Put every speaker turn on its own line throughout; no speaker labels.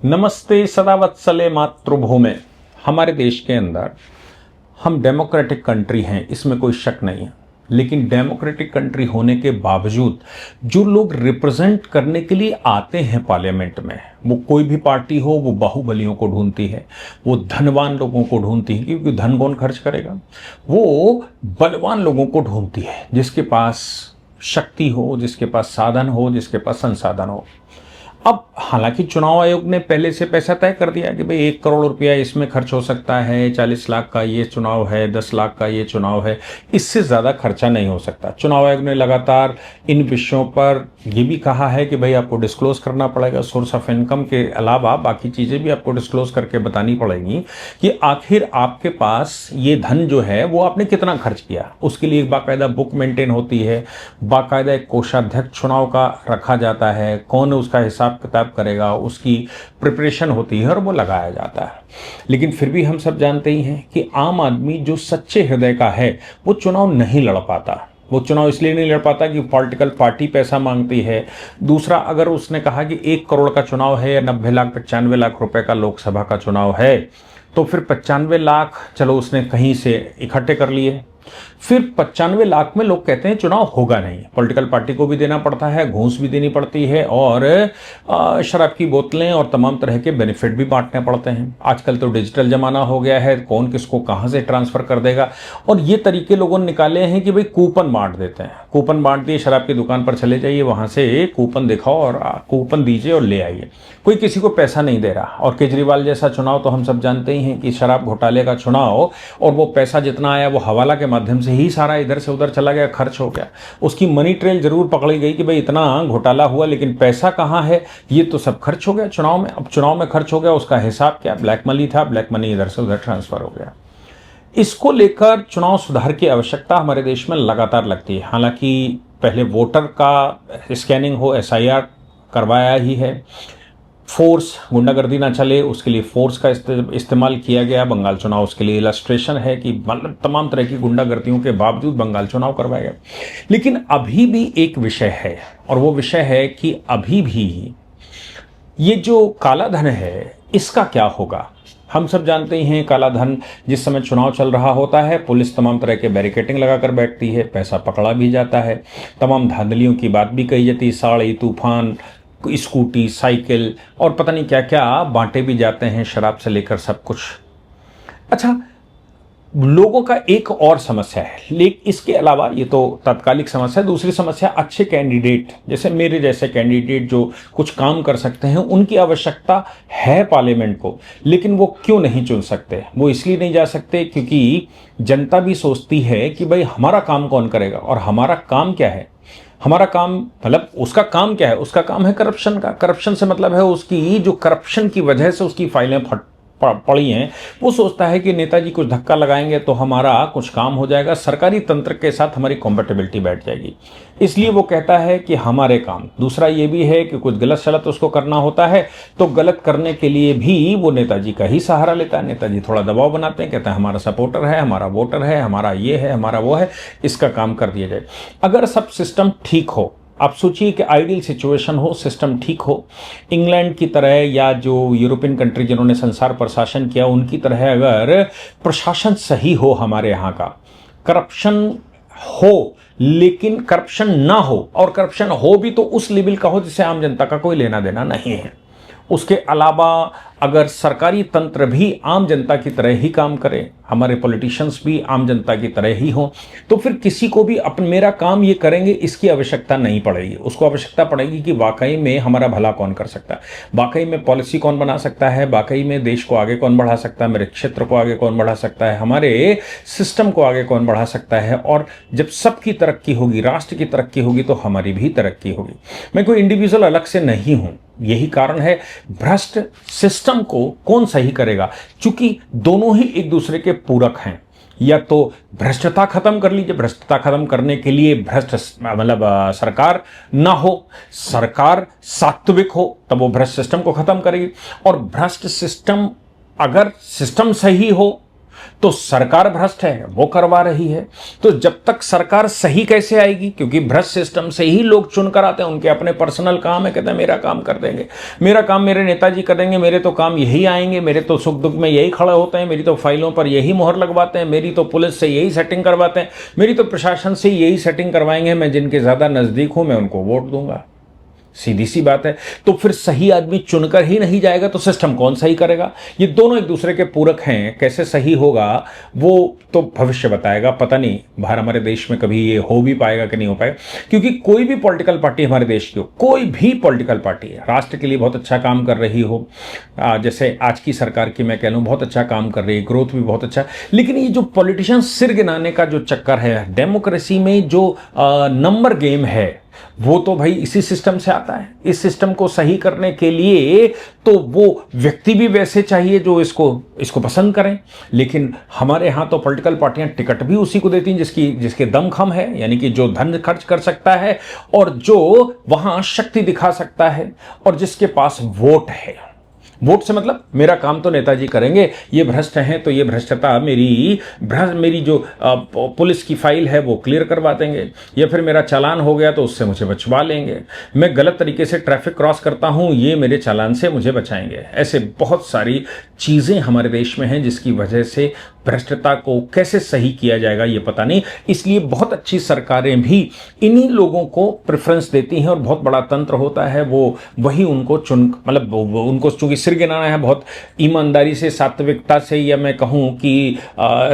नमस्ते सदावत्सले मातृभूमि। हमारे देश के अंदर हम डेमोक्रेटिक कंट्री हैं, इसमें कोई शक नहीं है। लेकिन डेमोक्रेटिक कंट्री होने के बावजूद जो लोग रिप्रेजेंट करने के लिए आते हैं पार्लियामेंट में, वो कोई भी पार्टी हो, वो बाहुबलियों को ढूंढती है, वो धनवान लोगों को ढूंढती है, क्योंकि धन कौन खर्च करेगा। वो बलवान लोगों को ढूंढती है, जिसके पास शक्ति हो, जिसके पास साधन हो, जिसके पास संसाधन हो। अब हालांकि चुनाव आयोग ने पहले से पैसा तय कर दिया कि भाई 1 करोड़ रुपया इसमें खर्च हो सकता है, 40 लाख का ये चुनाव है, 10 लाख का ये चुनाव है, इससे ज़्यादा खर्चा नहीं हो सकता। चुनाव आयोग ने लगातार इन विषयों पर ये भी कहा है कि भाई आपको डिस्क्लोज करना पड़ेगा, सोर्स ऑफ इनकम के अलावा बाकी चीज़ें भी आपको डिस्क्लोज करके बतानी पड़ेंगी कि आखिर आपके पास ये धन जो है वो आपने कितना खर्च किया। उसके लिए एक बाकायदा बुक मेंटेन होती है, बाकायदा एक कोषाध्यक्ष चुनाव का रखा जाता है, कौन उसका हिसाब किताब करेगा, उसकी प्रिपरेशन होती है और वो लगाया जाता है। लेकिन फिर भी हम सब जानते ही हैं कि आम आदमी जो सच्चे हृदय का है वो चुनाव नहीं लड़ पाता। वो चुनाव इसलिए नहीं लड़ पाता कि पॉलिटिकल पार्टी पैसा मांगती है। दूसरा, अगर उसने कहा कि 1 करोड़ का चुनाव है या 90 लाख 95 लाख रुपए का लोकसभा का चुनाव है, तो फिर 95 लाख चलो उसने कहीं से इकट्ठे कर लिए। फिर 95 लाख में लोग कहते हैं चुनाव होगा नहीं। पॉलिटिकल पार्टी को भी देना पड़ता है, घूस भी देनी पड़ती है, और शराब की बोतलें और तमाम तरह के बेनिफिट भी बांटने पड़ते हैं। आजकल तो डिजिटल जमाना हो गया है, कौन किसको कहां से ट्रांसफर कर देगा। और ये तरीके लोगों ने निकाले हैं कि भाई कूपन बांट देते हैं, कूपन बांट दिए, शराब की दुकान पर चले जाइए, वहां से कूपन दिखाओ और कूपन दीजिए और ले आइए। कोई किसी को पैसा नहीं दे रहा। और केजरीवाल जैसा चुनाव तो हम सब जानते ही हैं कि शराब घोटाले का चुनाव, और वो पैसा जितना आया वो हवाला के माध्यम से ही सारा इधर से उधर चला गया, खर्च हो गया। उसकी मनी ट्रेल जरूर पकड़ी गई कि भाई इतना घोटाला हुआ, लेकिन पैसा कहां है, ये तो सब खर्च हो गया चुनाव में। अब चुनाव में खर्च हो गया, उसका हिसाब क्या, ब्लैक मनी था, ब्लैक मनी इधर से उधर ट्रांसफर हो गया। इसको लेकर चुनाव सुधार की आवश्यकता हमारे देश में लगातार लगती है। हालांकि पहले वोटर का स्कैनिंग हो, SIR करवाया ही है, फोर्स गुंडागर्दी ना चले उसके लिए फोर्स का इस्तेमाल किया गया। बंगाल चुनाव उसके लिए इलस्ट्रेशन है कि मतलब तमाम तरह की गुंडागर्दियों के बावजूद बंगाल चुनाव करवाया गया। लेकिन अभी भी एक विषय है, और वो विषय है कि अभी भी ये जो काला धन है इसका क्या होगा। हम सब जानते ही हैं काला धन, जिस समय चुनाव चल रहा होता है पुलिस तमाम तरह के बैरिकेटिंग लगाकर बैठती है, पैसा पकड़ा भी जाता है, तमाम धांधलियों की बात भी कही जाती है, साड़ी तूफान, स्कूटी, साइकिल और पता नहीं क्या क्या बांटे भी जाते हैं, शराब से लेकर सब कुछ। अच्छा, लोगों का एक और समस्या है, लेकिन इसके अलावा ये तो तात्कालिक समस्या है। दूसरी समस्या, अच्छे कैंडिडेट जैसे मेरे जैसे कैंडिडेट जो कुछ काम कर सकते हैं, उनकी आवश्यकता है पार्लियामेंट को, लेकिन वो क्यों नहीं चुन सकते। वो इसलिए नहीं जा सकते क्योंकि जनता भी सोचती है कि भाई हमारा काम कौन करेगा, और हमारा काम क्या है। हमारा काम मतलब उसका काम क्या है, उसका काम है करप्शन का। करप्शन से मतलब है उसकी जो करप्शन की वजह से उसकी फाइलें पड़ी हैं, वो सोचता है कि नेताजी कुछ धक्का लगाएंगे तो हमारा कुछ काम हो जाएगा, सरकारी तंत्र के साथ हमारी कॉम्पेटेबिलिटी बैठ जाएगी, इसलिए वो कहता है कि हमारे काम। दूसरा ये भी है कि कुछ गलत सलत उसको करना होता है तो गलत करने के लिए भी वो नेताजी का ही सहारा लेता है। नेताजी थोड़ा दबाव बनाते हैं, कहता है हमारा सपोर्टर है, हमारा वोटर है, हमारा ये है, हमारा वो है, इसका काम कर दिया जाए। अगर सब सिस्टम ठीक हो, आप सोचिए कि आइडियल सिचुएशन हो, सिस्टम ठीक हो, इंग्लैंड की तरह या जो यूरोपियन कंट्री जिन्होंने संसार पर शासन किया उनकी तरह अगर प्रशासन सही हो, हमारे यहाँ का करप्शन हो लेकिन करप्शन ना हो, और करप्शन हो भी तो उस लेवल का हो जिससे आम जनता का कोई लेना देना नहीं है। उसके अलावा अगर सरकारी तंत्र भी आम जनता की तरह ही काम करे, हमारे पॉलिटिशियंस भी आम जनता की तरह ही हों, तो फिर किसी को भी अपन मेरा काम ये करेंगे इसकी आवश्यकता नहीं पड़ेगी। उसको आवश्यकता पड़ेगी कि वाकई में हमारा भला कौन कर सकता है, वाकई में पॉलिसी कौन बना सकता है, वाकई में देश को आगे कौन बढ़ा सकता है, मेरे क्षेत्र को आगे कौन बढ़ा सकता है, हमारे सिस्टम को आगे कौन बढ़ा सकता है। और जब सबकी तरक्की होगी, राष्ट्र की तरक्की होगी, तो हमारी भी तरक्की होगी। मैं कोई इंडिविजुअल अलग से नहीं हूं, यही कारण है भ्रष्ट सिस्टम को कौन सही करेगा, क्योंकि दोनों ही एक दूसरे के पूरक हैं। या तो भ्रष्टता खत्म कर लीजिए, भ्रष्टता खत्म करने के लिए भ्रष्ट मतलब सरकार ना हो, सरकार सात्विक हो, तब वो भ्रष्ट सिस्टम को खत्म करेगी। और भ्रष्ट सिस्टम, अगर सिस्टम सही हो तो सरकार भ्रष्ट है, वो करवा रही है। तो जब तक सरकार सही कैसे आएगी, क्योंकि भ्रष्ट सिस्टम से ही लोग चुनकर आते हैं, उनके अपने पर्सनल काम है, कहते हैं मेरा काम कर देंगे, मेरा काम मेरे नेताजी कर देंगे, मेरे तो काम यही आएंगे, मेरे तो सुख दुख में यही खड़े होते हैं, मेरी तो फाइलों पर यही मोहर लगवाते हैं, मेरी तो पुलिस से यही सेटिंग करवाते हैं, मेरी तो प्रशासन से यही सेटिंग करवाएंगे, मैं जिनके ज्यादा नजदीक हूं मैं उनको वोट दूंगा। सीधी सी बात है। तो फिर सही आदमी चुनकर ही नहीं जाएगा तो सिस्टम कौन सही करेगा? ये दोनों एक दूसरे के पूरक हैं, कैसे सही होगा वो तो भविष्य बताएगा। पता नहीं बाहर हमारे देश में कभी ये हो भी पाएगा कि नहीं हो पाएगा, क्योंकि कोई भी पॉलिटिकल पार्टी हमारे देश की हो, कोई भी पॉलिटिकल पार्टी राष्ट्र के लिए बहुत अच्छा काम कर रही हो, जैसे आज की सरकार की मैं कह लूँ बहुत अच्छा काम कर रही है, ग्रोथ भी बहुत अच्छा, लेकिन ये जो पॉलिटिशियन सिर गिनाने का जो चक्कर है, डेमोक्रेसी में जो नंबर गेम है, वो तो भाई इसी सिस्टम से आता है। इस सिस्टम को सही करने के लिए तो वो व्यक्ति भी वैसे चाहिए जो इसको पसंद करें। लेकिन हमारे यहाँ तो पॉलिटिकल पार्टियां टिकट भी उसी को देती हैं जिसके दम खम है, यानी कि जो धन खर्च कर सकता है और जो वहां शक्ति दिखा सकता है और जिसके पास वोट है। वोट से मतलब मेरा काम तो नेताजी करेंगे, ये भ्रष्ट हैं तो ये भ्रष्टता मेरी जो पुलिस की फाइल है वो क्लियर करवा देंगे, या फिर मेरा चालान हो गया तो उससे मुझे बचवा लेंगे, मैं गलत तरीके से ट्रैफिक क्रॉस करता हूं ये मेरे चालान से मुझे बचाएंगे। ऐसे बहुत सारी चीजें हमारे देश में हैं जिसकी वजह से भ्रष्टता को कैसे सही किया जाएगा ये पता नहीं। इसलिए बहुत अच्छी सरकारें भी इन्हीं लोगों को प्रेफरेंस देती हैं और बहुत बड़ा तंत्र होता है, वो वही उनको मतलब उनको चूंकि सिर गिनाना है बहुत ईमानदारी से, सात्विकता से, या मैं कहूं कि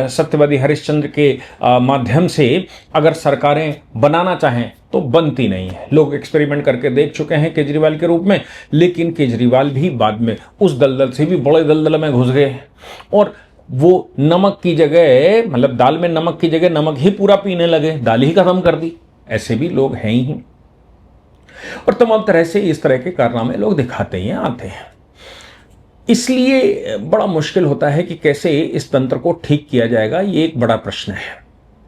सत्यवादी हरिश्चंद्र के माध्यम से अगर सरकारें बनाना चाहें तो बनती नहीं है। लोग एक्सपेरिमेंट करके देख चुके हैं केजरीवाल के रूप में, लेकिन केजरीवाल भी बाद में उस दलदल से भी बड़े दलदल में घुस गए और वो नमक की जगह, मतलब दाल में नमक की जगह नमक ही पूरा पीने लगे, दाल ही खत्म कर दी। ऐसे भी लोग हैं ही, और तमाम तरह से इस तरह के कारनामे लोग दिखाते ही आते हैं। इसलिए बड़ा मुश्किल होता है कि कैसे इस तंत्र को ठीक किया जाएगा, ये एक बड़ा प्रश्न है।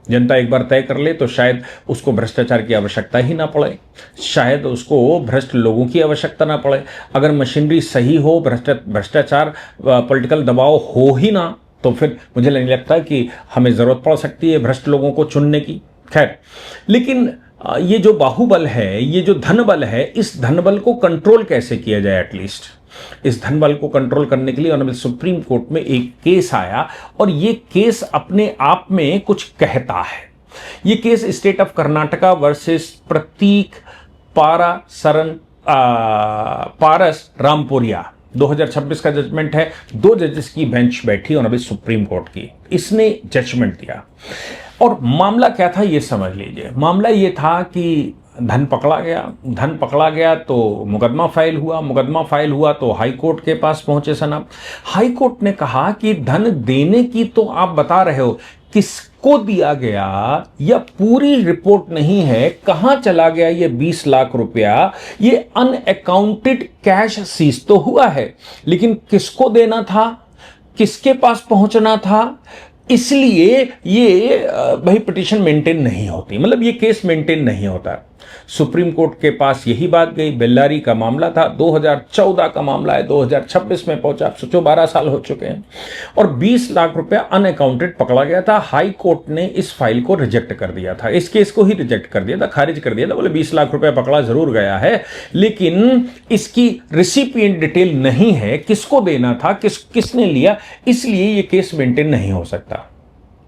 जनता एक बार तय कर ले तो शायद उसको भ्रष्टाचार की आवश्यकता ही ना पड़े, शायद उसको भ्रष्ट लोगों की आवश्यकता ना पड़े। अगर मशीनरी सही हो, भ्रष्टाचार पॉलिटिकल दबाव हो ही ना, तो फिर मुझे नहीं लगता कि हमें जरूरत पड़ सकती है भ्रष्ट लोगों को चुनने की। खैर, लेकिन ये जो बाहुबल है, ये जो धनबल है, इस धनबल को कंट्रोल कैसे किया जाए? एटलीस्ट इस धनबल को कंट्रोल करने के लिए ऑनरेबल सुप्रीम कोर्ट में एक केस आया, और ये केस अपने आप में कुछ कहता है। ये case state of Karnataka versus Prateek Paras Rampuria 2026 का जजमेंट है। 2 जजेस की बेंच बैठी ऑनरेबल सुप्रीम कोर्ट की, इसने जजमेंट दिया। और मामला क्या था ये समझ लीजिए। मामला ये था कि धन पकड़ा गया तो मुकदमा फाइल हुआ तो हाई कोर्ट के पास पहुंचे सनब। हाई कोर्ट ने कहा कि धन देने की तो आप बता रहे हो, किसको दिया गया या पूरी रिपोर्ट नहीं है, कहां चला गया ये 20 लाख रुपया, ये अनअकाउंटेड कैश सीज तो हुआ है, लेकिन किसको देना था, किसके पास पहुंचना था, इसलिए ये भाई पिटीशन मेंटेन नहीं होती, मतलब ये केस मेंटेन नहीं होता। सुप्रीम कोर्ट के पास यही बात गई। बेल्लारी का मामला था, 2014 का मामला है, 2026 में पहुंचा। आप सोचो 12 साल हो चुके हैं, और 20 लाख रुपया अनअकाउंटेड पकड़ा गया था। हाई कोर्ट ने इस फाइल को रिजेक्ट कर दिया था, इस केस को ही रिजेक्ट कर दिया था, खारिज कर दिया था। बोले 20 लाख रुपया पकड़ा जरूर गया है, लेकिन इसकी रिसिपिएंट डिटेल नहीं है, किसको देना था, किसने लिया, इसलिए यह केस मेंटेन नहीं हो सकता।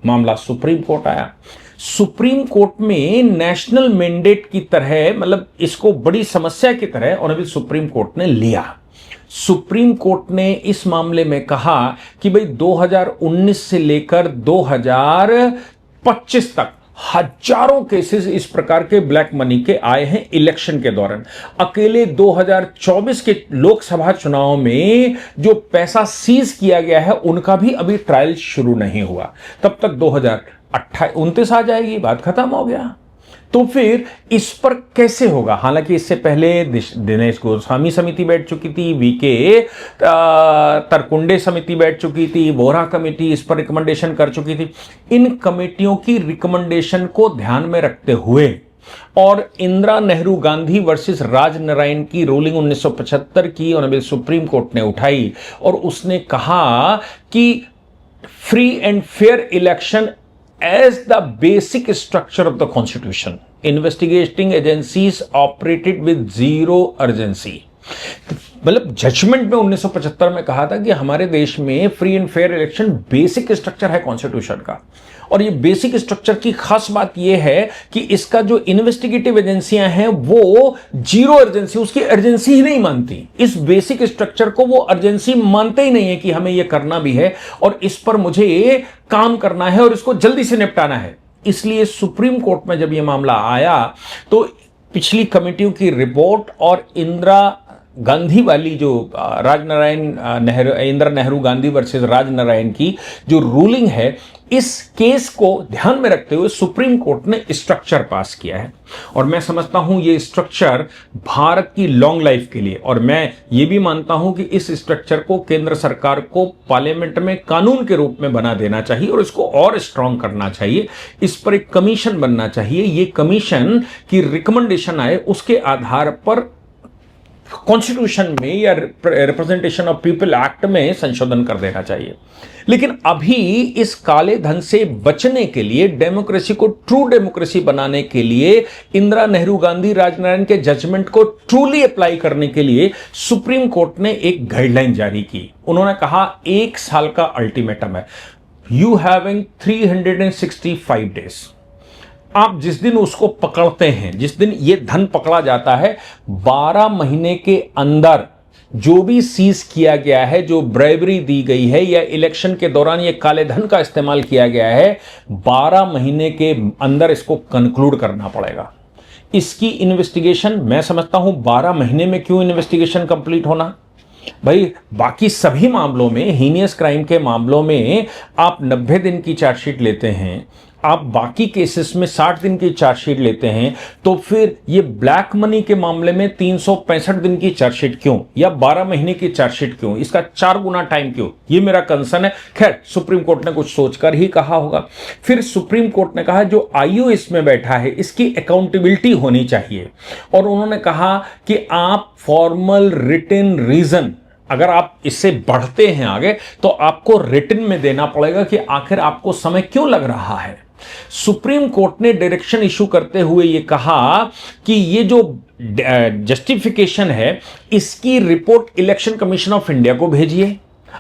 मामला सुप्रीम कोर्ट आया। सुप्रीम कोर्ट में नेशनल मैंडेट की तरह, मतलब इसको बड़ी समस्या की तरह ऑनरेबल सुप्रीम कोर्ट ने लिया। सुप्रीम कोर्ट ने इस मामले में कहा कि भाई 2019 से लेकर 2025 तक हजारों केसेस इस प्रकार के ब्लैक मनी के आए हैं इलेक्शन के दौरान। अकेले 2024 के लोकसभा चुनाव में जो पैसा सीज किया गया है उनका भी अभी ट्रायल शुरू नहीं हुआ, तब तक 2029 आ जाएगी, बात खत्म हो गया। तो फिर इस पर कैसे होगा? हालांकि इससे पहले दिनेश गोस्वामी समिति बैठ चुकी थी, वीके तरकुंडे समिति बैठ चुकी थी, वोरा कमेटी इस पर रिकमेंडेशन कर चुकी थी। इन कमेटियों की रिकमेंडेशन को ध्यान में रखते हुए और इंदिरा नेहरू गांधी वर्सेस राजनारायण की रूलिंग 1975 की ऑनरेबल सुप्रीम कोर्ट ने उठाई और उसने कहा कि free and fair election as the basic structure of the constitution. Investigating agencies operated with zero urgency. मतलब जजमेंट में 1975 में कहा था कि हमारे देश में free and fair election basic structure है कॉन्स्टिट्यूशन का, और ये बेसिक स्ट्रक्चर की खास बात ये है कि इसका जो इन्वेस्टिगेटिव एजेंसियां हैं वो जीरो अर्जेंसी, उसकी अर्जेंसी ही नहीं मानती। इस बेसिक स्ट्रक्चर को वो अर्जेंसी मानते ही नहीं है कि हमें ये करना भी है और इस पर मुझे काम करना है और इसको जल्दी से निपटाना है। इसलिए सुप्रीम कोर्ट में जब ये मामला आया तो पिछली कमेटियों की रिपोर्ट और इंदिरा गांधी वाली जो इंदिरा नेहरू गांधी वर्सेस राजनारायण की जो रूलिंग है, इस केस को ध्यान में रखते हुए सुप्रीम कोर्ट ने स्ट्रक्चर पास किया है। और मैं समझता हूं ये स्ट्रक्चर भारत की लॉन्ग लाइफ के लिए, और मैं ये भी मानता हूं कि इस स्ट्रक्चर को केंद्र सरकार को पार्लियामेंट में कानून के रूप में बना देना चाहिए और इसको और स्ट्रांग करना चाहिए। इस पर एक कमीशन बनना चाहिए। ये कमीशन की रिकमेंडेशन आए उसके आधार पर कॉन्स्टिट्यूशन में या रिप्रेजेंटेशन ऑफ पीपल एक्ट में संशोधन कर देना चाहिए। लेकिन अभी इस काले धन से बचने के लिए, डेमोक्रेसी को ट्रू डेमोक्रेसी बनाने के लिए, इंदिरा नेहरू गांधी राजनारायण के जजमेंट को ट्रूली अप्लाई करने के लिए सुप्रीम कोर्ट ने एक गाइडलाइन जारी की। उन्होंने कहा 1 साल का अल्टीमेटम है, यू हैविंग 365 डेज। आप जिस दिन उसको पकड़ते हैं, जिस दिन ये धन पकड़ा जाता है, 12 महीने के अंदर जो भी सीज किया गया है, जो ब्राइबरी दी गई है या इलेक्शन के दौरान ये काले धन का इस्तेमाल किया गया है, 12 महीने के अंदर इसको कंक्लूड करना पड़ेगा। इसकी इन्वेस्टिगेशन मैं समझता हूं 12 महीने में क्यों इन्वेस्टिगेशन कंप्लीट होना भाई, बाकी सभी मामलों में, हीनियस क्राइम के मामलों में आप 90 दिन की चार्जशीट लेते हैं, आप बाकी केसेस में 60 दिन की चार्जशीट लेते हैं, तो फिर ये ब्लैक मनी के मामले में 365 दिन की चार्जशीट क्यों, या 12 महीने की चार्जशीट क्यों, इसका 4 गुना टाइम क्यों? ये मेरा कंसर्न है। खैर, सुप्रीम कोर्ट ने कुछ सोचकर ही कहा होगा। फिर सुप्रीम कोर्ट ने कहा जो आईओ इसमें बैठा है इसकी अकाउंटेबिलिटी होनी चाहिए, और उन्होंने कहा कि आप फॉर्मल रिटन रीजन, अगर आप इससे बढ़ते हैं आगे तो आपको रिटन में देना पड़ेगा कि आखिर आपको समय क्यों लग रहा है। सुप्रीम कोर्ट ने डायरेक्शन इशू करते हुए यह कहा कि ये जो जस्टिफिकेशन है इसकी report election commission of India को भेजिए,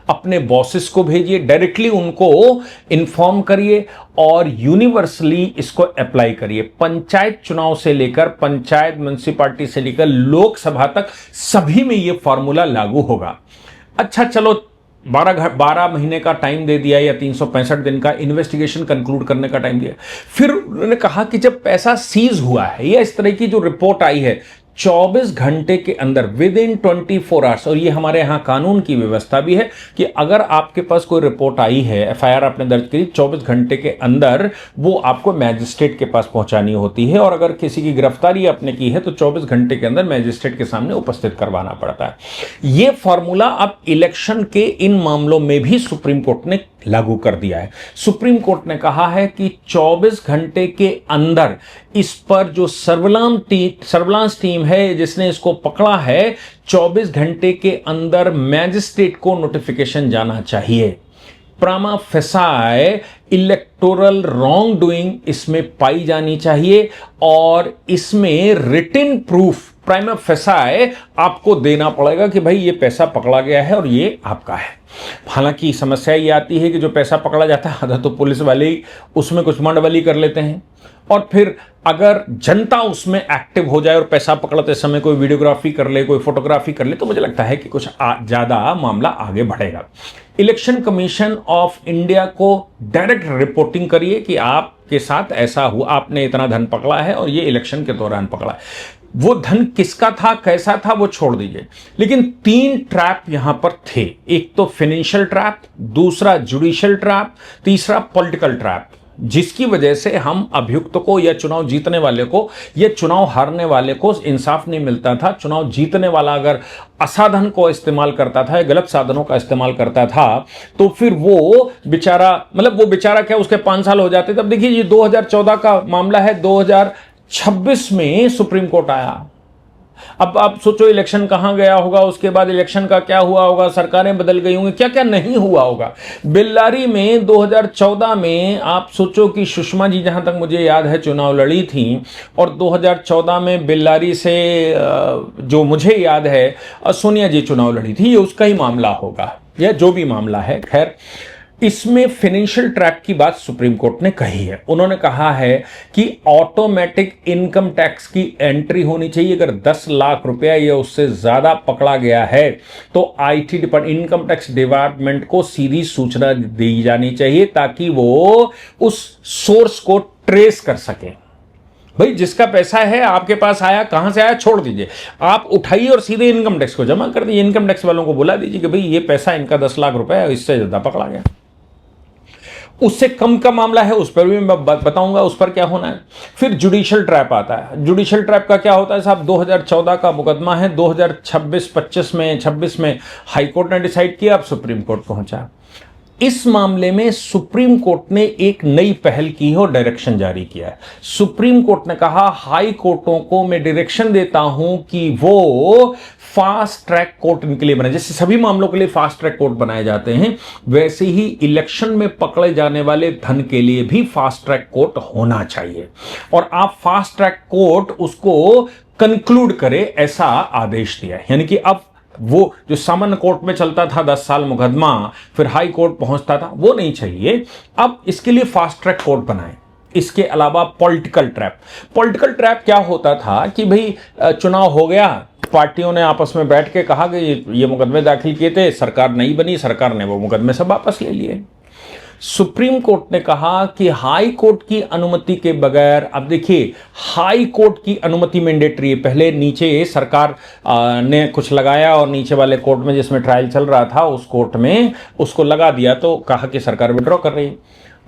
अपने बॉसेस को भेजिए, डायरेक्टली उनको इन्फॉर्म करिए और यूनिवर्सली इसको अप्लाई करिए। पंचायत चुनाव से लेकर पंचायत, म्युनिसिपैलिटी से लेकर लोकसभा तक सभी में यह फॉर्मूला लागू होगा। अच्छा, चलो 12 महीने का टाइम दे दिया या 365 दिन का इन्वेस्टिगेशन कंक्लूड करने का टाइम दिया। फिर उन्होंने कहा कि जब पैसा सीज हुआ है या इस तरह की जो रिपोर्ट आई है 24 घंटे के अंदर, विद इन 24 आवर्स, और ये हमारे यहां कानून की व्यवस्था भी है कि अगर आपके पास कोई रिपोर्ट आई है, एफआईआर आपने दर्ज करी, 24 घंटे के अंदर वो आपको मैजिस्ट्रेट के पास पहुंचानी होती है, और अगर किसी की गिरफ्तारी आपने की है तो 24 घंटे के अंदर मैजिस्ट्रेट के सामने उपस्थित करवाना पड़ता है। ये फॉर्मूला अब इलेक्शन के इन मामलों में भी सुप्रीम कोर्ट ने लागू कर दिया है। सुप्रीम कोर्ट ने कहा है कि 24 घंटे के अंदर इस पर जो सर्विलांस टीम है जिसने इसको पकड़ा है, 24 घंटे के अंदर मैजिस्ट्रेट को नोटिफिकेशन जाना चाहिए। प्रामा फेसाई इलेक्टोरल रॉन्ग डूइंग इसमें पाई जानी चाहिए और इसमें रिटन प्रूफ प्राइमा फेसाई आपको देना पड़ेगा कि भाई ये पैसा पकड़ा गया है और ये आपका है। हालांकि समस्या ये आती है कि जो पैसा पकड़ा जाता है आधा तो पुलिस वाले ही उसमें कुछ मंडवली कर लेते हैं, और फिर अगर जनता उसमें एक्टिव हो जाए और पैसा पकड़ते समय कोई वीडियोग्राफी कर ले, कोई फोटोग्राफी कर ले, तो मुझे लगता है कि कुछ ज़्यादा मामला आगे बढ़ेगा। इलेक्शन कमीशन ऑफ इंडिया को डायरेक्ट रिपोर्टिंग करिए कि आपके साथ ऐसा हुआ, आपने इतना धन पकड़ा है और ये इलेक्शन के दौरान पकड़ा है। वो धन किसका था, कैसा था, वो छोड़ दीजिए, लेकिन 3 ट्रैप यहां पर थे। एक तो फाइनेंशियल ट्रैप, दूसरा जुडिशियल ट्रैप, तीसरा पॉलिटिकल ट्रैप, जिसकी वजह से हम अभियुक्त को या चुनाव जीतने वाले को या चुनाव हारने वाले को इंसाफ नहीं मिलता था। चुनाव जीतने वाला अगर असाधन को इस्तेमाल करता था, गलत साधनों का इस्तेमाल करता था, तो फिर वो बेचारा, मतलब वो बेचारा क्या, उसके 5 साल हो जाते। तब देखिए ये 2014 का मामला है, 2026 में सुप्रीम कोर्ट आया, अब आप सोचो इलेक्शन कहाँ गया होगा, उसके बाद इलेक्शन का क्या हुआ होगा, सरकारें बदल गई होंगी, क्या क्या नहीं हुआ होगा। बेल्लारी में 2014 में आप सोचो कि सुषमा जी जहां तक मुझे याद है चुनाव लड़ी थी, और 2014 में बेल्लारी से जो मुझे याद है सोनिया जी चुनाव लड़ी थी, ये उसका ही मामला होगा या जो भी मामला है। खैर, इसमें फाइनेंशियल ट्रैप की बात सुप्रीम कोर्ट ने कही है। उन्होंने कहा है कि ऑटोमेटिक इनकम टैक्स की एंट्री होनी चाहिए। अगर 10 लाख रुपया या उससे ज्यादा पकड़ा गया है तो IT department, income tax department को सीधी सूचना दी जानी चाहिए ताकि वो उस सोर्स को ट्रेस कर सके। भाई जिसका पैसा है आपके पास आया, कहां से आया छोड़ दीजिए, आप उठाइए और सीधे इनकम टैक्स को जमा कर दीजिए। इनकम टैक्स वालों को बुला दीजिए कि भाई ये पैसा इनका 10 लाख रुपया है, इससे ज्यादा पकड़ा गया। उससे कम का मामला है, उस पर भी मैं बताऊंगा उस पर क्या होना है। फिर जुडिशियल ट्रैप आता है। जुडिशियल ट्रैप का क्या होता है साहब, 2014 का मुकदमा है, 2026 में हाईकोर्ट ने डिसाइड किया, अब सुप्रीम कोर्ट पहुंचा। इस मामले में सुप्रीम कोर्ट ने एक नई पहल की है और डायरेक्शन जारी किया है। सुप्रीम कोर्ट ने कहा हाई कोर्टों को मैं डायरेक्शन देता हूं कि वो फास्ट ट्रैक कोर्ट इनके लिए बनाए। जैसे सभी मामलों के लिए फास्ट ट्रैक कोर्ट बनाए जाते हैं, वैसे ही इलेक्शन में पकड़े जाने वाले धन के लिए भी फास्ट ट्रैक कोर्ट होना चाहिए, और आप फास्ट ट्रैक कोर्ट उसको कंक्लूड करे, ऐसा आदेश दिया है। यानी कि अब वो जो सामान्य कोर्ट में चलता था 10 साल मुकदमा, फिर हाई कोर्ट पहुंचता था, वो नहीं चाहिए। अब इसके लिए फास्ट ट्रैक कोर्ट बनाए। इसके अलावा पॉलिटिकल ट्रैप क्या होता था कि भाई चुनाव हो गया, पार्टियों ने आपस में बैठ के कहा कि ये मुकदमे दाखिल किए थे, सरकार नहीं बनी, सरकार ने वो मुकदमे सब वापस ले लिए। सुप्रीम कोर्ट ने कहा कि हाई कोर्ट की अनुमति के बगैर, अब देखिए हाई कोर्ट की अनुमति मैंडेटरी है। पहले नीचे सरकार ने कुछ लगाया और नीचे वाले कोर्ट में जिसमें ट्रायल चल रहा था उस कोर्ट में उसको लगा दिया, तो कहा कि सरकार विड्रॉ कर रही है।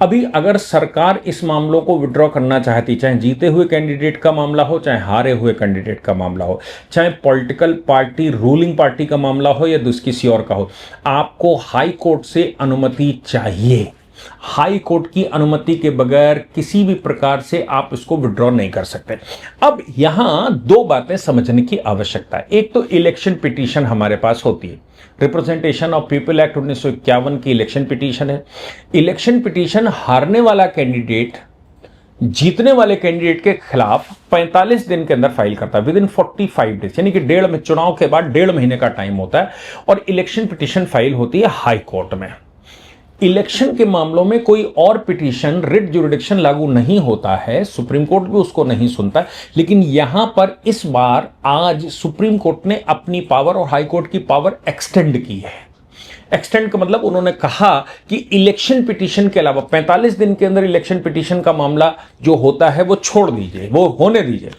अभी अगर सरकार इस मामलों को विड्रॉ करना चाहती, चाहे जीते हुए कैंडिडेट का मामला हो, चाहे हारे हुए कैंडिडेट का मामला हो, चाहे पॉलिटिकल पार्टी रूलिंग पार्टी का मामला हो या किसी और का हो, आपको हाई कोर्ट से अनुमति चाहिए। हाई कोर्ट की अनुमति के बगैर किसी भी प्रकार से आप इसको विड्रॉ नहीं कर सकते। अब यहां दो बातें समझने की आवश्यकता है। एक तो इलेक्शन पिटीशन हमारे पास होती है, रिप्रेजेंटेशन ऑफ पीपल एक्ट 1951 की इलेक्शन पिटीशन है। इलेक्शन पिटीशन हारने वाला कैंडिडेट जीतने वाले कैंडिडेट के खिलाफ 45 दिन के अंदर फाइल करता है, विद इन 45 डेज, यानी कि चुनाव के बाद 1.5 महीने का टाइम होता है, और इलेक्शन पिटीशन फाइल होती है हाई कोर्ट में। इलेक्शन के मामलों में कोई और पिटीशन रिट जुरिडिक्शन लागू नहीं होता है, सुप्रीम कोर्ट भी उसको नहीं सुनता। लेकिन यहां पर इस बार आज सुप्रीम कोर्ट ने अपनी पावर और हाई कोर्ट की पावर एक्सटेंड की है। एक्सटेंड का मतलब उन्होंने कहा कि इलेक्शन पिटीशन के अलावा 45 दिन के अंदर इलेक्शन पिटीशन का मामला जो होता है वो छोड़ दीजिए, वो होने दीजिए।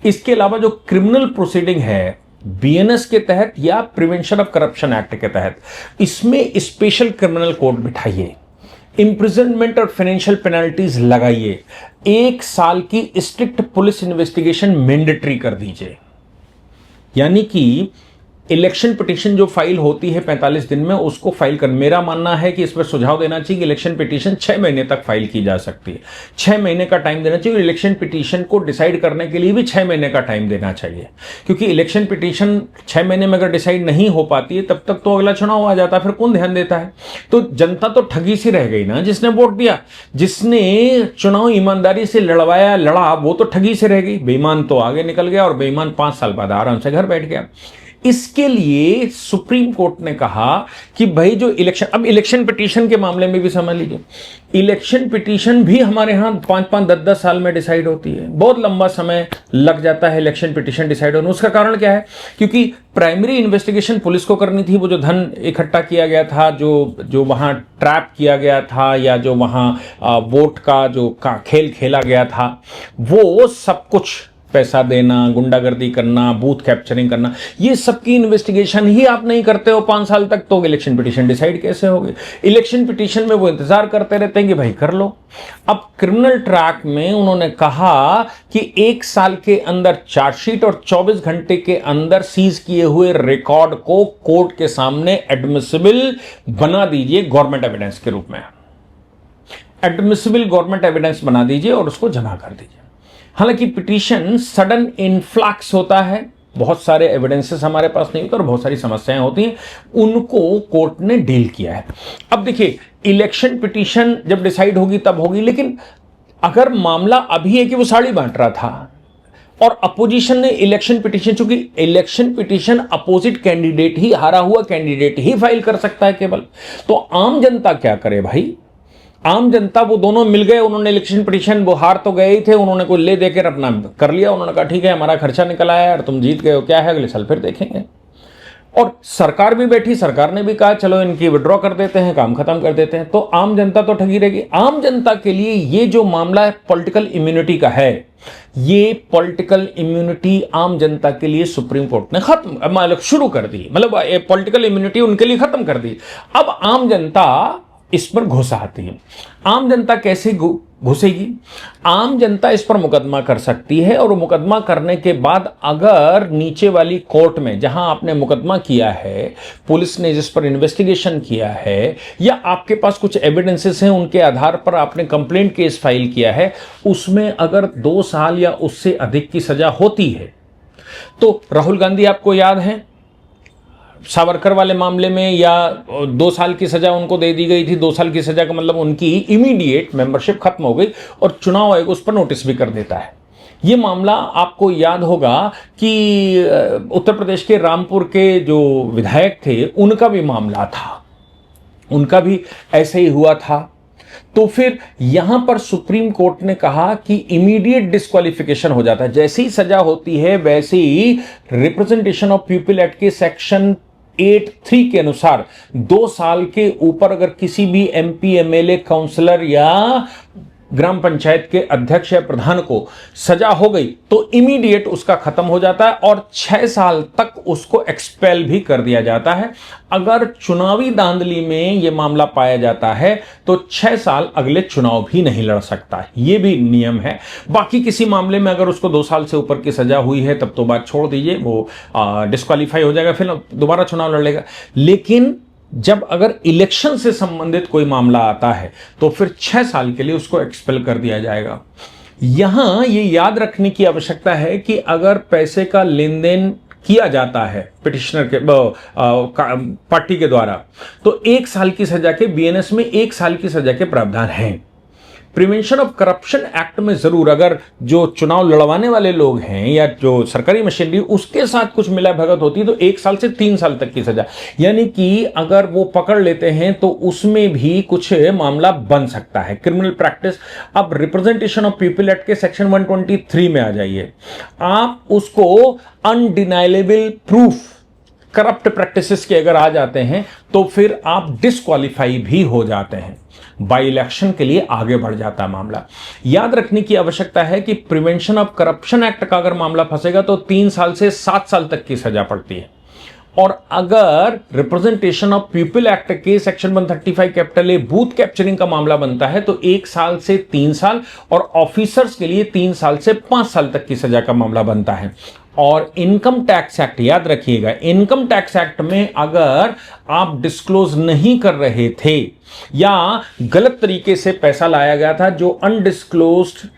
इसके अलावा जो क्रिमिनल प्रोसीडिंग है बीएनएस के तहत या प्रिवेंशन ऑफ करप्शन एक्ट के तहत, इसमें स्पेशल क्रिमिनल कोर्ट बिठाइए, इंप्रिजनमेंट और फाइनेंशियल पेनल्टीज लगाइए, 1 साल की स्ट्रिक्ट पुलिस इन्वेस्टिगेशन मैंडेटरी कर दीजिए। यानी कि इलेक्शन पिटीशन जो फाइल होती है 45 दिन में उसको फाइल कर, मेरा मानना है कि इस पर सुझाव देना चाहिए कि इलेक्शन पिटीशन 6 महीने तक फाइल की जा सकती है। 6 महीने का टाइम देना चाहिए। इलेक्शन पिटीशन को डिसाइड करने के लिए भी 6 महीने का टाइम देना चाहिए, क्योंकि इलेक्शन पिटीशन 6 महीने में अगर डिसाइड नहीं हो पाती है तब तक तो अगला चुनाव आ जाता है, फिर कौन ध्यान देता है। तो जनता तो ठगी सी रह गई ना, जिसने वोट दिया, जिसने चुनाव ईमानदारी से लड़ा, वो तो ठगी से रह गई। बेईमान तो आगे निकल गया और बेईमान 5 साल बाद आराम से घर बैठ गया। इसके लिए सुप्रीम कोर्ट ने कहा कि भाई जो इलेक्शन, अब इलेक्शन पिटीशन के मामले में भी समझ लीजिए, इलेक्शन पिटीशन भी हमारे यहां 5-5, 10-10 साल में डिसाइड होती है। बहुत लंबा समय लग जाता है इलेक्शन पिटीशन डिसाइड होने। उसका कारण क्या है? क्योंकि प्राइमरी इन्वेस्टिगेशन पुलिस को करनी थी। वो जो धन इकट्ठा किया गया था, जो वहां ट्रैप किया गया था, या जो वहां वोट का जो खेल खेला गया था, वो सब कुछ पैसा देना, गुंडागर्दी करना, बूथ कैप्चरिंग करना, ये सबकी इन्वेस्टिगेशन ही आप नहीं करते हो 5 साल तक, तो इलेक्शन पिटीशन डिसाइड कैसे होगी? इलेक्शन पिटीशन में वो इंतजार करते रहते हैं कि भाई कर लो। अब क्रिमिनल ट्रैक में उन्होंने कहा कि 1 साल के अंदर चार्जशीट और 24 घंटे के अंदर सीज किए हुए रिकॉर्ड को कोर्ट के सामने एडमिसिबल बना दीजिए, गवर्नमेंट एविडेंस के रूप में एडमिसिबल गवर्नमेंट एविडेंस बना दीजिए और उसको जमा कर दीजिए। हालांकि पिटीशन सडन इनफ्लक्स होता है, बहुत सारे एविडेंसेस हमारे पास नहीं होते और बहुत सारी समस्याएं होती हैं, उनको कोर्ट ने डील किया है। अब देखिए, इलेक्शन पिटीशन जब डिसाइड होगी तब होगी, लेकिन अगर मामला अभी है कि वो साड़ी बांट रहा था और अपोजिशन ने इलेक्शन पिटीशन, चूंकि इलेक्शन पिटीशन अपोजिट कैंडिडेट ही, हारा हुआ कैंडिडेट ही फाइल कर सकता है केवल, तो आम जनता क्या करे भाई? आम जनता, वो दोनों मिल गए, उन्होंने इलेक्शन पिटीशन, वो हार तो गए ही थे, उन्होंने कोई ले देकर अपना कर लिया, उन्होंने कहा ठीक है हमारा खर्चा निकल आया यार, तुम जीत गए हो, क्या है अगले साल फिर देखेंगे। और सरकार भी बैठी, सरकार ने भी कहा चलो इनकी विड्रॉ कर देते हैं, काम खत्म कर देते हैं, तो आम जनता तो ठगी रहेगी। आम जनता के लिए ये जो मामला है पॉलिटिकल इम्यूनिटी का है, ये पॉलिटिकल इम्यूनिटी आम जनता के लिए सुप्रीम कोर्ट ने खत्म, मतलब शुरू कर दी, मतलब पॉलिटिकल इम्यूनिटी उनके लिए खत्म कर दी। अब आम जनता इस पर घुस आती है। आम जनता कैसे घुसेगी? आम जनता इस पर मुकदमा कर सकती है, और मुकदमा करने के बाद अगर नीचे वाली कोर्ट में जहां आपने मुकदमा किया है, पुलिस ने जिस पर इन्वेस्टिगेशन किया है, या आपके पास कुछ एविडेंसेस हैं उनके आधार पर आपने कंप्लेंट केस फाइल किया है, उसमें अगर 2 साल या उससे अधिक की सजा होती है, तो राहुल गांधी आपको याद है सावरकर वाले मामले में, या 2 साल की सजा उनको दे दी गई थी। 2 साल की सजा का मतलब उनकी इमीडिएट मेंबरशिप खत्म हो गई, और चुनाव आयोग उस पर नोटिस भी कर देता है। ये मामला आपको याद होगा कि उत्तर प्रदेश के रामपुर के जो विधायक थे उनका भी मामला था, उनका भी ऐसे ही हुआ था। तो फिर यहां पर सुप्रीम कोर्ट ने कहा कि इमीडिएट डिस्क्वालिफिकेशन हो जाता है, जैसे ही सजा होती है वैसे ही रिप्रेजेंटेशन ऑफ पीपल एक्ट के सेक्शन 8(3) के अनुसार 2 साल के ऊपर अगर किसी भी एमपी, एमएलए, काउंसलर या ग्राम पंचायत के अध्यक्ष या प्रधान को सजा हो गई तो इमीडिएट उसका खत्म हो जाता है, और 6 साल तक उसको एक्सपेल भी कर दिया जाता है। अगर चुनावी धांधली में यह मामला पाया जाता है तो 6 साल अगले चुनाव भी नहीं लड़ सकता, यह भी नियम है। बाकी किसी मामले में अगर उसको 2 साल से ऊपर की सजा हुई है तब तो बात छोड़ दीजिए, वो डिस्क्वालीफाई हो जाएगा, फिर दोबारा चुनाव लड़ लेगा। लेकिन जब अगर इलेक्शन से संबंधित कोई मामला आता है तो फिर 6 साल के लिए उसको एक्सपेल कर दिया जाएगा। यहां ये याद रखने की आवश्यकता है कि अगर पैसे का लेन देन किया जाता है पिटिशनर के पार्टी के द्वारा, तो 1 साल की सजा के, बीएनएस में 1 साल की सजा के प्रावधान हैं। प्रिवेंशन ऑफ करप्शन एक्ट में जरूर अगर जो चुनाव लड़वाने वाले लोग हैं या जो सरकारी मशीनरी उसके साथ कुछ मिला भगत होती है तो 1 साल से 3 साल तक की सजा, यानी कि अगर वो पकड़ लेते हैं तो उसमें भी कुछ मामला बन सकता है, क्रिमिनल प्रैक्टिस। अब रिप्रेजेंटेशन ऑफ पीपल एक्ट के सेक्शन 123 में आ जाइए, आप उसको अनडिनाइलेबल प्रूफ करप्ट प्रैक्टिसेस के अगर आ जाते हैं तो फिर आप डिस्क्वालीफाई भी हो जाते हैं, बाई इलेक्शन के लिए आगे बढ़ जाता है मामला। याद रखने की आवश्यकता है कि प्रिवेंशन ऑफ करप्शन एक्ट का अगर मामला फंसेगा तो 3 साल से 7 साल तक की सजा पड़ती है, और अगर रिप्रेजेंटेशन ऑफ पीपल एक्ट के section 135 capital A booth capturing का मामला बनता है तो 1 साल से 3 साल, और ऑफिसर्स के लिए 3 साल से 5 साल तक की सजा का मामला बनता है। और इनकम टैक्स एक्ट याद रखिएगा, इनकम टैक्स एक्ट में अगर आप डिस्क्लोज नहीं कर रहे थे या गलत तरीके से पैसा लाया गया था जो अनडिस्क्लोज्ड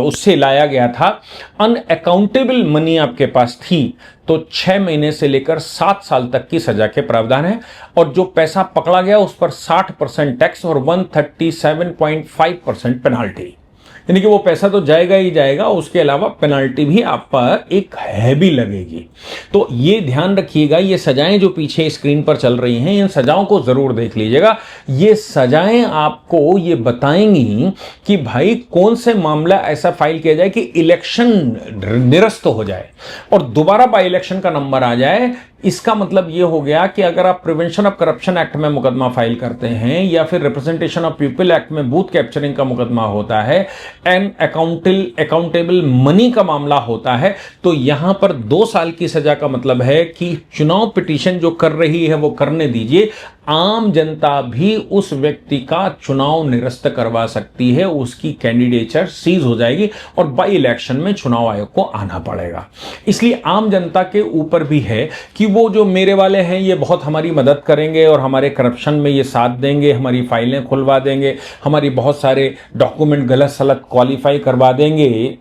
उससे लाया गया था, अनअकाउंटेबल मनी आपके पास थी, तो 6 महीने से लेकर 7 साल तक की सजा के प्रावधान है। और जो पैसा पकड़ा गया उस पर 60% टैक्स और 137.5% पेनाल्टी, यानी कि वो पैसा तो जाएगा ही जाएगा, उसके अलावा पेनाल्टी भी आप पर एक हैवी लगेगी। तो ये ध्यान रखिएगा, ये सजाएं जो पीछे स्क्रीन पर चल रही हैं, इन सजाओं को जरूर देख लीजिएगा। ये सजाएं आपको ये बताएंगी कि भाई कौन से मामला ऐसा फाइल किया जाए कि इलेक्शन निरस्त हो जाए और दोबारा बाई इलेक्शन का नंबर आ जाए। इसका मतलब यह हो गया कि अगर आप प्रिवेंशन ऑफ करप्शन एक्ट में मुकदमा फाइल करते हैं या फिर रिप्रेजेंटेशन ऑफ पीपल एक्ट में बूथ कैप्चरिंग का मुकदमा होता है, एंड अकाउंटेबल मनी का मामला होता है, तो यहां पर 2 साल की सजा का मतलब है कि चुनाव पिटीशन जो कर रही है वो करने दीजिए, आम जनता भी उस व्यक्ति का चुनाव निरस्त करवा सकती है, उसकी कैंडिडेचर सीज हो जाएगी और बाई इलेक्शन में चुनाव आयोग को आना पड़ेगा। इसलिए आम जनता के ऊपर भी है कि वो जो मेरे वाले हैं ये बहुत हमारी मदद करेंगे और हमारे करप्शन में ये साथ देंगे, हमारी फाइलें खुलवा देंगे, हमारी बहुत सारे डॉक्यूमेंट गलत सलत क्वालिफाई करवा देंगे,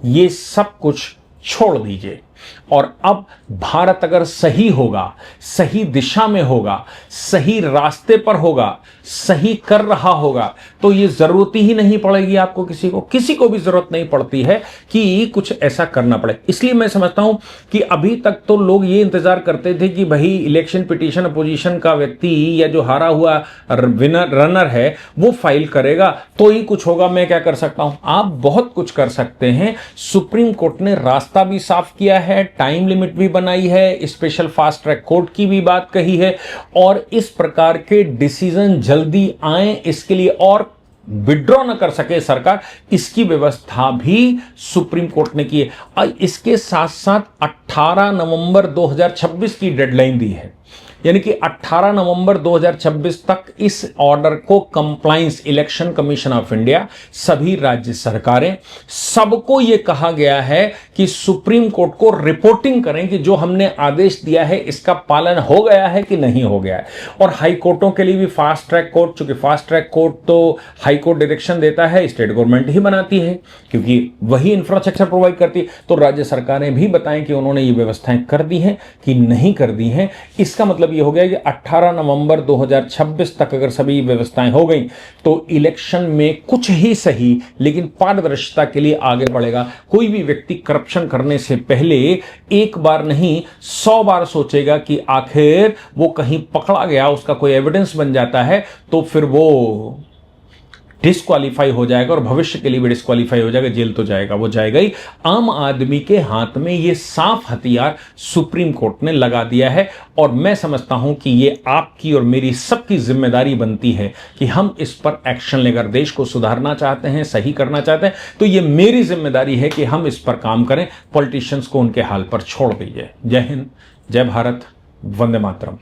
ये सब कुछ छोड़ दीजिए। और अब भारत अगर सही होगा, सही दिशा में होगा, सही रास्ते पर होगा, सही कर रहा होगा, तो ये जरूरत ही नहीं पड़ेगी आपको, किसी को भी जरूरत नहीं पड़ती है कि कुछ ऐसा करना पड़े। इसलिए मैं समझता हूं कि अभी तक तो लोग ये इंतजार करते थे कि भाई इलेक्शन पिटीशन अपोजिशन का व्यक्ति या जो हारा हुआ रनर है वो फाइल करेगा तो ही कुछ होगा। मैं क्या कर सकता हूं? आप बहुत कुछ कर सकते हैं। सुप्रीम कोर्ट ने रास्ता भी साफ किया है, टाइम लिमिट भी बनाई है, स्पेशल फास्ट ट्रैक कोर्ट की भी बात कही है, और इस प्रकार के डिसीजन जल्दी आए इसके लिए, और विड्रॉ न कर सके सरकार, इसकी व्यवस्था भी सुप्रीम कोर्ट ने की है। इसके साथ साथ 18 नवंबर 2026 की डेडलाइन दी है, यानी कि 18 नवंबर 2026 तक इस ऑर्डर को compliance, election commission of India, सभी राज्य सरकारें, सबको यह कहा गया है कि सुप्रीम कोर्ट को रिपोर्टिंग करें कि जो हमने आदेश दिया है इसका पालन हो गया है कि नहीं हो गया है। और हाई कोर्टों के लिए भी फास्ट ट्रैक कोर्ट, चूंकि फास्ट ट्रैक कोर्ट तो हाई कोर्ट डायरेक्शन देता है, स्टेट गवर्नमेंट ही बनाती है क्योंकि वही इंफ्रास्ट्रक्चर प्रोवाइड करती है, तो राज्य सरकारें भी बताएं कि उन्होंने ये व्यवस्थाएं कर दी हैं कि नहीं कर दी हैं। इसका मतलब ये हो गया कि 18 नवंबर 2026 तक अगर सभी व्यवस्थाएं हो गई तो इलेक्शन में कुछ ही सही लेकिन पारदर्शिता के लिए आगे बढ़ेगा। कोई भी व्यक्ति करप्शन करने से पहले एक बार नहीं 100 बार सोचेगा कि आखिर वो कहीं पकड़ा गया, उसका कोई एविडेंस बन जाता है तो फिर वो डिस्क्वालीफाई हो जाएगा और भविष्य के लिए भी डिस्क्वालीफाई हो जाएगा, जेल तो जाएगा, वो जाएगा ही। आम आदमी के हाथ में ये साफ हथियार सुप्रीम कोर्ट ने लगा दिया है, और मैं समझता हूं कि ये आपकी और मेरी सबकी जिम्मेदारी बनती है कि हम इस पर एक्शन लेकर देश को सुधारना चाहते हैं, सही करना चाहते हैं, तो ये मेरी जिम्मेदारी है कि हम इस पर काम करें। पॉलिटिशियंस को उनके हाल पर छोड़ दीजिए। जय हिंद, जय भारत, वंदे मातरम।